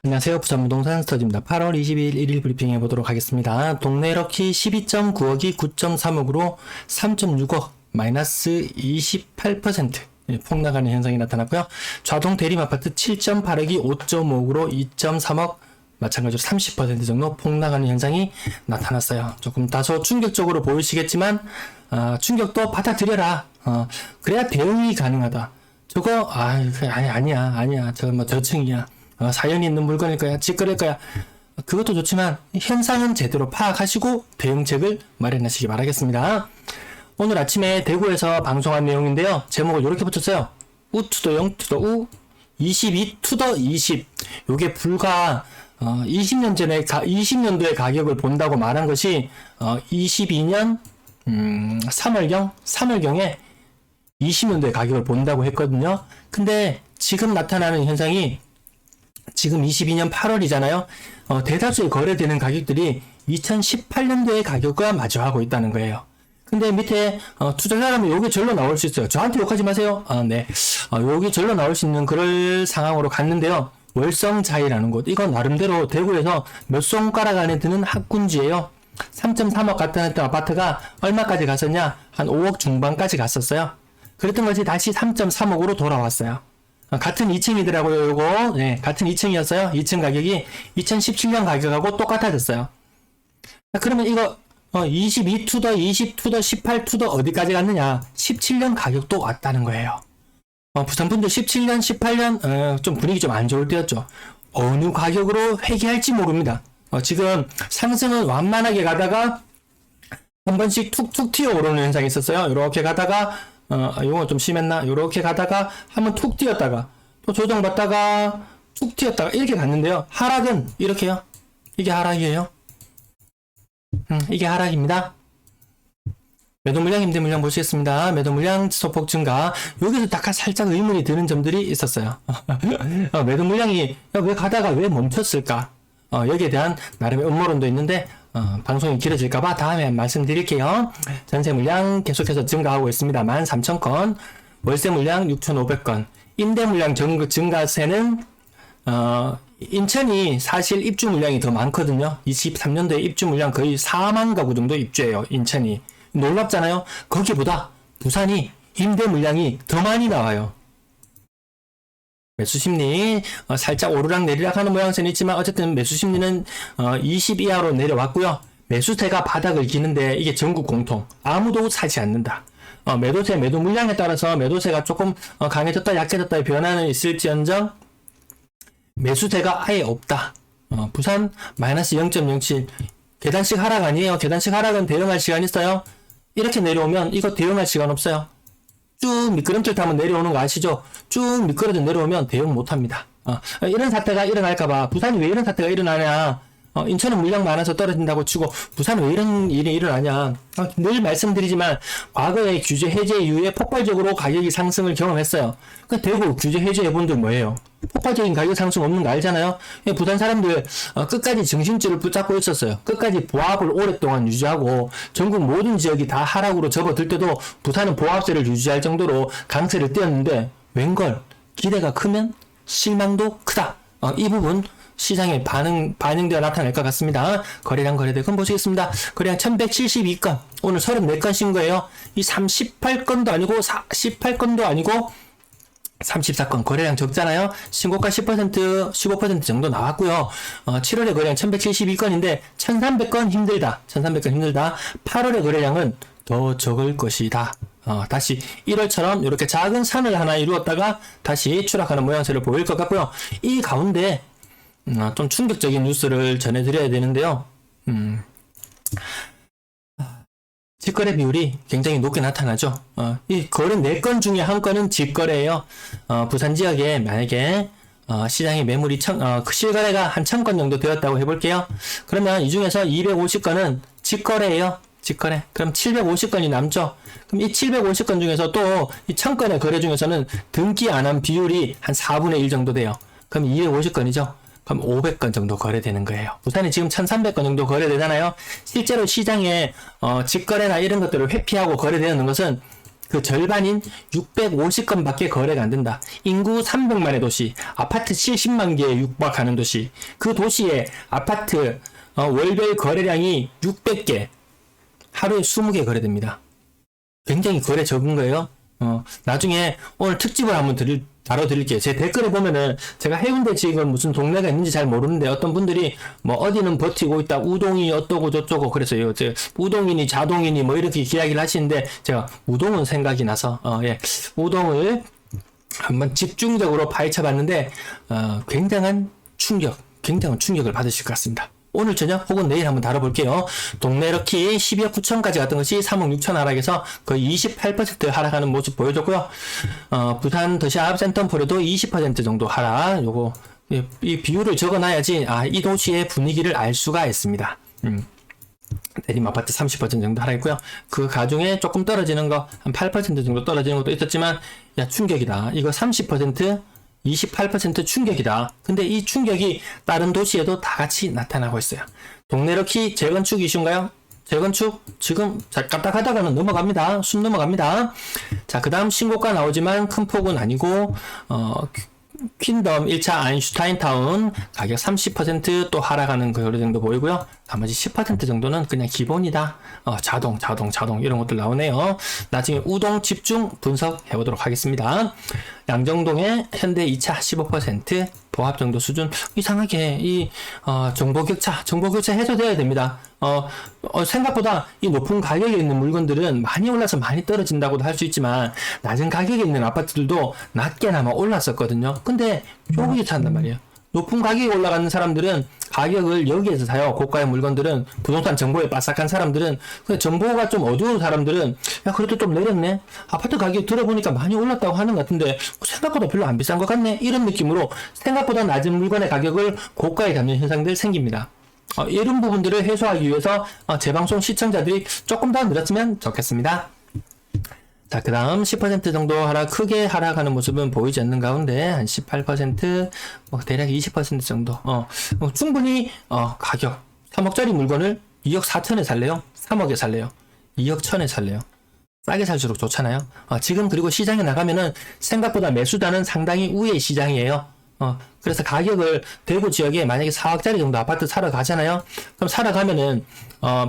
안녕하세요. 부산부동산 스터디입니다. 8월 20일 1일 브리핑 해보도록 하겠습니다. 동네 럭키 12.9억이 9.3억으로 3.6억 마이너스 28% 폭락하는 현상이 나타났고요. 좌동 대림 아파트 7.8억이 5.5억으로 2.3억 마찬가지로 30% 정도 폭락하는 현상이 나타났어요. 조금 다소 충격적으로 보이시겠지만 충격도 받아들여라. 그래야 대응이 가능하다. 저거 아니야. 저거 뭐 저층이야. 사연이 있는 물건일 거야, 직거래일 거야. 그것도 좋지만 현상은 제대로 파악하시고 대응책을 마련하시기 바라겠습니다. 오늘 아침에 대구에서 방송한 내용인데요. 제목을 이렇게 붙였어요. 우 투더 0 투더 우 22 투더 20. 요게 불과 20년 전에 20년도의 가격을 본다고 말한 것이 22년 3월경에 20년도의 가격을 본다고 했거든요. 근데 지금 나타나는 현상이 지금 22년 8월이잖아요. 대다수의 거래되는 가격들이 2018년도의 가격과 마주하고 있다는 거예요. 근데 밑에 투자자라면 요게 절로 나올 수 있어요. 저한테 욕하지 마세요. 네. 요게 절로 나올 수 있는 그럴 상황으로 갔는데요. 월성자이라는 곳. 이건 나름대로 대구에서 몇 손가락 안에 드는 학군지예요. 3.3억 갖다 놨던 아파트가 얼마까지 갔었냐? 한 5억 중반까지 갔었어요. 그랬던 것이 다시 3.3억으로 돌아왔어요. 같은 2층이더라고요, 요거. 네, 같은 2층이었어요. 2층 가격이 2017년 가격하고 똑같아졌어요. 그러면 이거, 22 투더, 20 투더, 18 투더 어디까지 갔느냐? 17년 가격도 왔다는 거예요. 부산분들 17년, 18년, 좀 분위기 좀 안 좋을 때였죠. 어느 가격으로 회귀할지 모릅니다. 지금 상승은 완만하게 가다가 한 번씩 툭툭 튀어오르는 현상이 있었어요. 이렇게 가다가 이건 좀 심했나? 요렇게 가다가 한번 툭 뛰었다가 또 조정받다가 툭 뛰었다가 이렇게 갔는데요. 하락은 이렇게요. 이게 하락이에요. 이게 하락입니다. 매도 물량, 임대 물량 보시겠습니다. 매도 물량 소폭 증가. 여기서 약간 살짝 의문이 드는 점들이 있었어요. 매도 물량이 왜 가다가 왜 멈췄을까? 여기에 대한 나름의 음모론도 있는데 방송이 길어질까봐 다음에 말씀드릴게요. 전세 물량 계속해서 증가하고 있습니다. 13,000건, 월세 물량 6,500건, 임대 물량 증가세는 인천이 사실 입주 물량이 더 많거든요. 23년도에 입주 물량 거의 4만 가구 정도 입주해요. 인천이. 놀랍잖아요. 거기보다 부산이 임대 물량이 더 많이 나와요. 매수 심리 살짝 오르락 내리락 하는 모양새는 있지만 어쨌든 매수 심리는 20 이하로 내려왔고요. 매수세가 바닥을 기는데 이게 전국 공통. 아무도 사지 않는다. 매도세, 매도 물량에 따라서 매도세가 조금 강해졌다 약해졌다의 변화는 있을지언정 매수세가 아예 없다. 부산 마이너스 0.07 계단식 하락 아니에요. 계단식 하락은 대응할 시간 있어요. 이렇게 내려오면 이거 대응할 시간 없어요. 쭉 미끄럼틀 타면 내려오는 거 아시죠? 쭉 미끄러져 내려오면 대응 못합니다. 이런 사태가 일어날까봐 부산이 왜 이런 사태가 일어나냐? 인천은 물량 많아서 떨어진다고 치고 부산은 왜 이런 일이 일어나냐? 늘 말씀드리지만 과거에 규제 해제 이후에 폭발적으로 가격이 상승을 경험했어요. 그 대구 규제 해제해 본들 뭐예요? 폭발적인 가격 상승 없는 거 알잖아요. 부산 사람들 끝까지 정신줄을 붙잡고 있었어요. 끝까지 보합을 오랫동안 유지하고 전국 모든 지역이 다 하락으로 접어들 때도 부산은 보합세를 유지할 정도로 강세를 띄었는데 웬걸 기대가 크면 실망도 크다. 이 부분 시장에 반영되어 나타날 것 같습니다. 거래량 거래대금 보시겠습니다. 거래량 1172건, 오늘 34건 신고예요. 이 38건도 아니고 18건도 아니고 34건 거래량 적잖아요. 신고가 10%, 15% 정도 나왔고요. 7월에 거래량 1172건인데 1300건 힘들다. 1300건 힘들다. 8월의 거래량은 더 적을 것이다. 다시 1월처럼 이렇게 작은 산을 하나 이루었다가 다시 추락하는 모양새를 보일 것 같고요. 이 가운데 좀 충격적인 뉴스를 전해드려야 되는데요. 직거래 비율이 굉장히 높게 나타나죠. 이 거래 4건 중에 한 건은 직거래예요. 부산 지역에 만약에 시장의 매물이 실거래가 한 1000건 정도 되었다고 해볼게요. 그러면 이 중에서 250건은 직거래예요. 직거래. 그럼 750건이 남죠. 그럼 이 750건 중에서 또 이 1000건의 거래 중에서는 등기 안 한 비율이 한 4분의 1 정도 돼요. 그럼 250건이죠. 그럼 500건 정도 거래되는 거예요. 부산이 지금 1300건 정도 거래되잖아요. 실제로 시장에 직거래나 이런 것들을 회피하고 거래되는 것은 그 절반인 650건밖에 거래가 안 된다. 인구 300만의 도시, 아파트 70만 개에 육박하는 도시, 그 도시의 아파트 월별 거래량이 600개, 하루에 20개 거래됩니다. 굉장히 거래 적은 거예요. 나중에 오늘 특집을 한번 다뤄드릴게요. 제 댓글에 보면은 제가 해운대 지금 무슨 동네가 있는지 잘 모르는데 어떤 분들이 뭐 어디는 버티고 있다, 우동이 어떠고 저쩌고 그래서요. 우동이니 자동이니 뭐 이렇게 이야기를 하시는데 제가 우동은 생각이 나서 우동을 한번 집중적으로 파헤쳐 봤는데 굉장한 충격을 받으실 것 같습니다. 오늘 저녁 혹은 내일 한번 다뤄볼게요. 동네 럭키 12억 9천까지 갔던 것이 3억 6천 하락에서 거의 28% 하락하는 모습 보여줬고요. 부산 더샵 센텀폴에도 20% 정도 하락. 요거 이 비율을 적어놔야지 이 도시의 분위기를 알 수가 있습니다. 내림 아파트 30% 정도 하락했고요. 그 가중에 조금 떨어지는 거 한 8% 정도 떨어지는 것도 있었지만 충격이다. 이거 30% 28% 충격이다. 근데 이 충격이 다른 도시에도 다 같이 나타나고 있어요. 동네 럭키 재건축 이슈인가요? 재건축 지금 까딱하다가는 넘어갑니다. 숨 넘어갑니다. 자, 그 다음 신고가 나오지만 큰 폭은 아니고 퀸덤 1차 아인슈타인타운 가격 30% 또 하락하는 그 정도 보이고요. 나머지 10% 정도는 그냥 기본이다. 자동 이런 것들 나오네요. 나중에 우동 집중 분석해 보도록 하겠습니다. 양정동의 현대 2차 15% 보합 정도 수준. 이상하게 이 정보 격차 해소되어야 됩니다. 생각보다 이 높은 가격에 있는 물건들은 많이 올라서 많이 떨어진다고도 할 수 있지만 낮은 가격에 있는 아파트들도 낮게나마 올랐었거든요. 근데 여기에 찬단 말이에요. 높은 가격이 올라가는 사람들은 가격을 여기에서 사요. 고가의 물건들은 부동산 정보에 빠삭한 사람들은 정보가 좀 어두운 사람들은 그래도 좀 내렸네. 아파트 가격 들어보니까 많이 올랐다고 하는 것 같은데 생각보다 별로 안 비싼 것 같네. 이런 느낌으로 생각보다 낮은 물건의 가격을 고가에 담는 현상들 생깁니다. 이런 부분들을 해소하기 위해서 제 방송 시청자들이 조금 더 늘었으면 좋겠습니다. 자, 그 다음 10% 정도 크게 하락하는 모습은 보이지 않는 가운데 한 18%, 대략 20% 정도. 충분히 가격 3억짜리 물건을 2억 4천에 살래요? 3억에 살래요? 2억 1천에 살래요? 싸게 살수록 좋잖아요. 지금 그리고 시장에 나가면은 생각보다 매수단은 상당히 우위의 시장이에요. 그래서 가격을 대구 지역에 만약에 4억짜리 정도 아파트 사러 가잖아요. 그럼 사러 가면은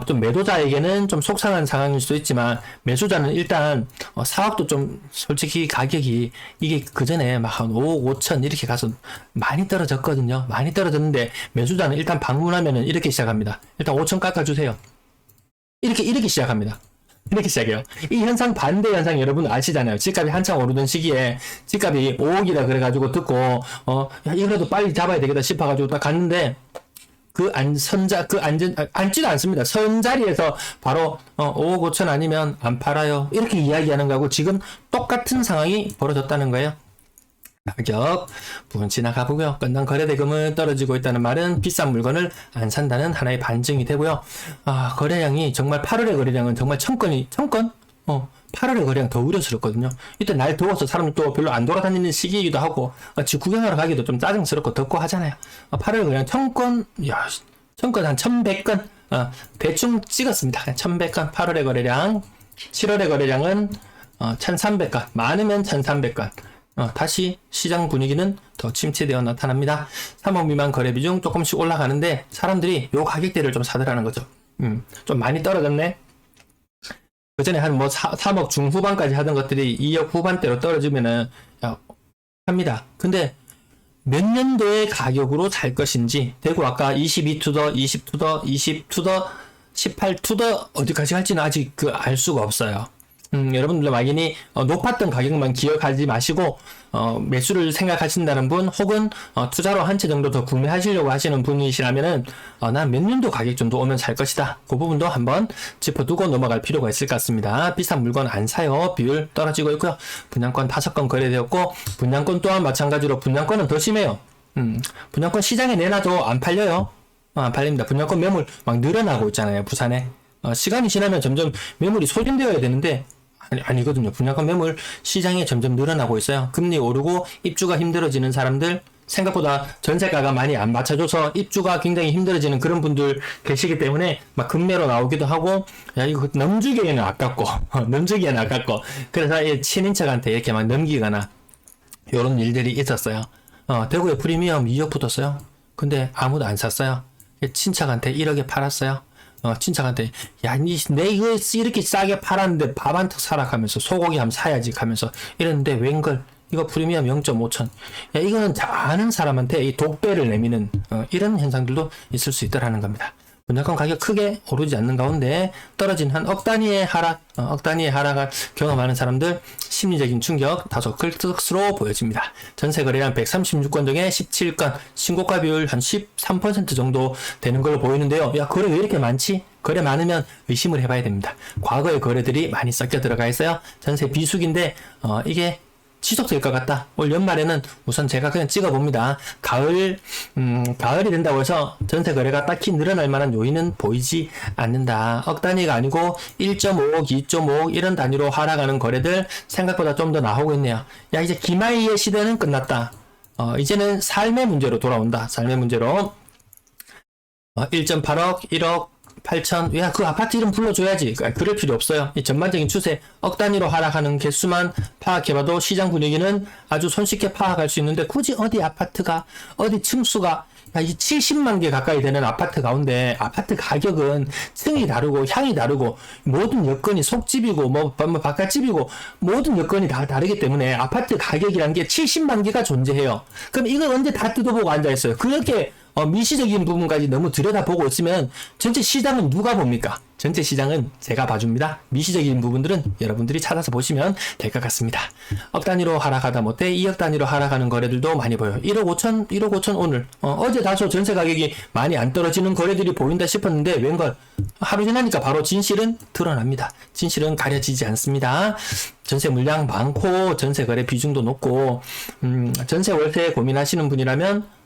좀 매도자에게는 좀 속상한 상황일 수도 있지만 매수자는 일단 4억도 좀 솔직히 가격이 이게 그전에 막 한 5억 5천 이렇게 가서 많이 떨어졌거든요. 많이 떨어졌는데 매수자는 일단 방문하면은 이렇게 시작합니다. 일단 5천 깎아주세요. 이렇게 시작합니다. 이렇게 시작해요. 이 현상 반대 현상 여러분 아시잖아요. 집값이 한창 오르던 시기에 집값이 5억이라 그래가지고 듣고 이거라도 빨리 잡아야 되겠다 싶어가지고 딱 갔는데 앉지도 않습니다. 선 자리에서 바로 5억 5천 아니면 안 팔아요. 이렇게 이야기하는 거하고 지금 똑같은 상황이 벌어졌다는 거예요. 가격 부분 지나가 보고요. 건당 거래대금은 떨어지고 있다는 말은 비싼 물건을 안 산다는 하나의 반증이 되고요. 거래량이 정말 8월의 거래량은 정말 1000건 8월의 거래량 더 우려스럽거든요. 이때 날 더워서 사람들 또 별로 안 돌아다니는 시기이기도 하고 집 구경하러 가기도 좀 짜증스럽고 덥고 하잖아요. 8월의 거래량 1000건 1000건 한 1100건 대충 찍었습니다. 1100건 8월의 거래량. 7월의 거래량은 1300건 많으면 1300건. 다시 시장 분위기는 더 침체되어 나타납니다. 3억 미만 거래 비중 조금씩 올라가는데 사람들이 요 가격대를 좀 사더라는 거죠. 좀 많이 떨어졌네. 그 전에 한 3억 중후반까지 하던 것들이 2억 후반대로 떨어지면은 합니다. 근데 몇 년도의 가격으로 살 것인지 대구 아까 22투더, 20투더, 20투더, 18투더 어디까지 갈지는 아직 알 수가 없어요. 여러분들 막연히 높았던 가격만 기억하지 마시고 매수를 생각하신다는 분 혹은 투자로 한 채 정도 더 구매하시려고 하시는 분이시라면은 난 몇 년도 가격 정도 오면 살 것이다. 그 부분도 한번 짚어두고 넘어갈 필요가 있을 것 같습니다. 비싼 물건 안 사요. 비율 떨어지고 있고요. 분양권 5건 거래되었고 분양권 또한 마찬가지로 분양권은 더 심해요. 분양권 시장에 내놔도 안 팔려요. 안 팔립니다. 분양권 매물 막 늘어나고 있잖아요. 부산에. 시간이 지나면 점점 매물이 소진되어야 되는데 아니거든요. 분양권 매물 시장에 점점 늘어나고 있어요. 금리 오르고 입주가 힘들어지는 사람들 생각보다 전세가가 많이 안 맞춰줘서 입주가 굉장히 힘들어지는 그런 분들 계시기 때문에 막 급매로 나오기도 하고, 야, 이거 넘주기에는 아깝고, 넘주기에는 아깝고, 그래서 이 친인척한테 이렇게 막 넘기거나, 요런 일들이 있었어요. 대구에 프리미엄 2억 붙었어요. 근데 아무도 안 샀어요. 친척한테 1억에 팔았어요. 친척한테, 야, 내 이거 이렇게 싸게 팔았는데 밥 한 턱 사라 하면서 소고기 한번 사야지 하면서 이랬는데 웬걸, 이거 프리미엄 0.5천. 야, 이거는 아는 사람한테 이 독배를 내미는 이런 현상들도 있을 수 있다라는 겁니다. 분양권 가격 크게 오르지 않는 가운데 떨어진 한 억 단위의 하락, 억 단위의 하락을 경험하는 사람들 심리적인 충격 다소 클 것으로 보여집니다. 전세 거래량 136건 중에 17건, 신고가 비율 한 13% 정도 되는 걸로 보이는데요. 야, 거래 왜 이렇게 많지? 거래 많으면 의심을 해봐야 됩니다. 과거의 거래들이 많이 섞여 들어가 있어요. 전세 비수기인데 이게 지속될 것 같다. 올 연말에는 우선 제가 그냥 찍어봅니다. 가을이 된다고 해서 전세 거래가 딱히 늘어날 만한 요인은 보이지 않는다. 억 단위가 아니고 1.5억, 2.5억 이런 단위로 하락하는 거래들 생각보다 좀 더 나오고 있네요. 야, 이제 기마이의 시대는 끝났다. 이제는 삶의 문제로 돌아온다. 삶의 문제로 1.8억, 1억 8천, 야, 그 아파트 이름 불러줘야지. 그럴 필요 없어요. 이 전반적인 추세, 억 단위로 하락하는 개수만 파악해봐도 시장 분위기는 아주 손쉽게 파악할 수 있는데, 굳이 어디 아파트가, 어디 층수가, 야, 이 70만 개 가까이 되는 아파트 가운데, 아파트 가격은 층이 다르고, 향이 다르고, 모든 여건이 속집이고, 뭐 바깥집이고, 모든 여건이 다 다르기 때문에, 아파트 가격이란 게 70만 개가 존재해요. 그럼 이걸 언제 다 뜯어보고 앉아있어요? 그렇게, 미시적인 부분까지 너무 들여다보고 있으면 전체 시장은 누가 봅니까? 전체 시장은 제가 봐줍니다. 미시적인 부분들은 여러분들이 찾아서 보시면 될 것 같습니다. 억 단위로 하락하다 못해 2억 단위로 하락하는 거래들도 많이 보여요. 1억 5천 오늘. 어제 다소 전세 가격이 많이 안 떨어지는 거래들이 보인다 싶었는데 웬걸 하루 지나니까 바로 진실은 드러납니다. 진실은 가려지지 않습니다. 전세 물량 많고 전세 거래 비중도 높고 전세 월세 고민하시는 분이라면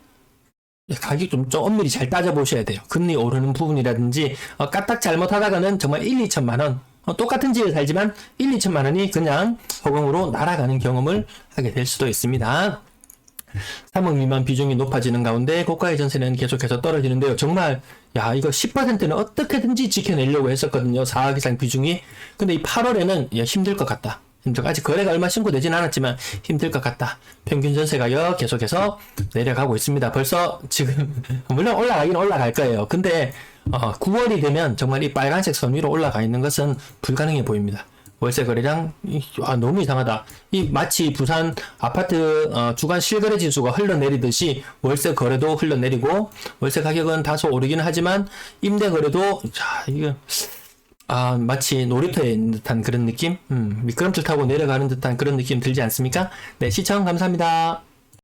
가격 좀 엄밀히 잘 따져보셔야 돼요. 금리 오르는 부분이라든지 까딱 잘못하다가는 정말 1, 2천만 원 똑같은 집에 살지만 1, 2천만 원이 그냥 허공으로 날아가는 경험을 하게 될 수도 있습니다. 3억 미만 비중이 높아지는 가운데 고가의 전세는 계속해서 떨어지는데요. 정말 야, 이거 10%는 어떻게든지 지켜내려고 했었거든요. 4억 이상 비중이. 근데 이 8월에는 힘들 것 같다. 아직 거래가 얼마 신고되진 않았지만 힘들 것 같다. 평균 전세 가격 계속해서 내려가고 있습니다. 벌써 지금 물론 올라가긴 올라갈 거예요. 근데 9월이 되면 정말 이 빨간색 선 위로 올라가 있는 것은 불가능해 보입니다. 월세 거래량 너무 이상하다. 이 마치 부산 아파트 주간 실거래 지수가 흘러내리듯이 월세 거래도 흘러내리고 월세 가격은 다소 오르기는 하지만 임대 거래도 이거 마치 놀이터에 있는 듯한 그런 느낌? 미끄럼틀 타고 내려가는 듯한 그런 느낌 들지 않습니까? 네, 시청 감사합니다.